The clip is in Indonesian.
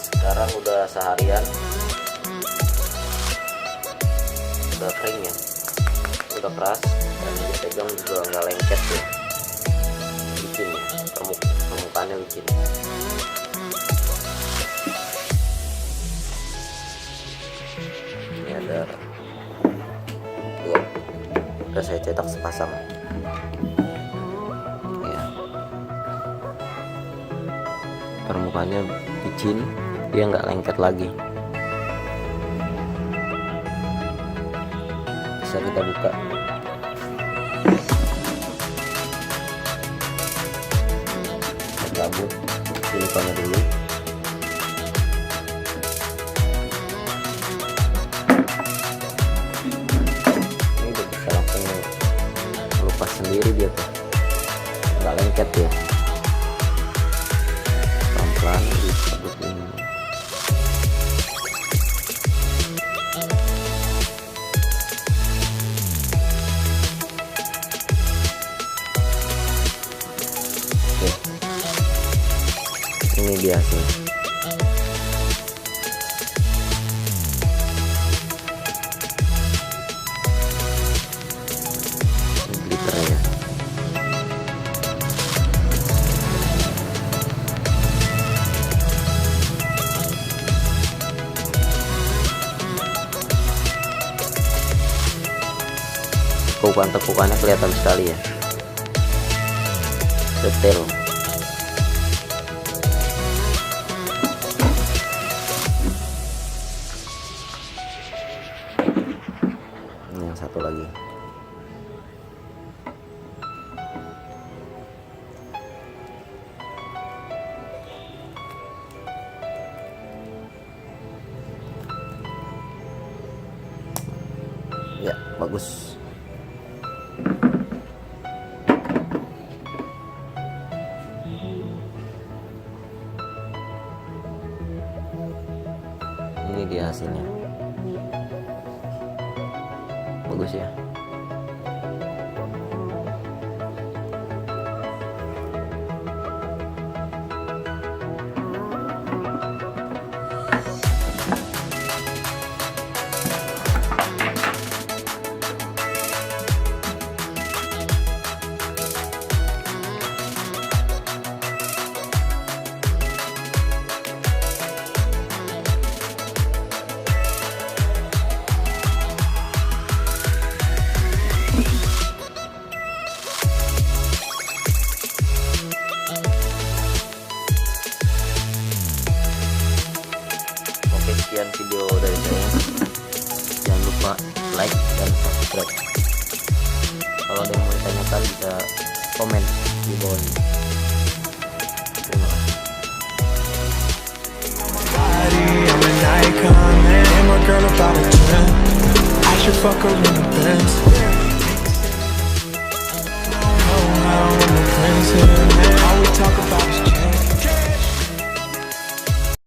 sekarang udah seharian, udah kering ya, udah keras, dan dipegang juga nggak lengket ya, licin ya, permukaannya licin. Ini ada dua, udah saya cetak sepasang ya, permukaannya licin, dia nggak lengket lagi. Bisa kita buka. Kita cabut silikonnya dulu. Ini udah bisa langsung lepas sendiri dia tuh, nggak lengket ya. Pelan-pelan dicabut ini. Ini dia sih. Glitternya. Tekukan-tekukannya kelihatan sekali ya. Detail. Yang satu lagi. Ya, bagus. Ini dia hasilnya. Bagus ya. Sekian video dari saya, jangan lupa like dan subscribe. Kalau ada yang mau ditanyakan bisa komen di bawah ini. Terima kasih.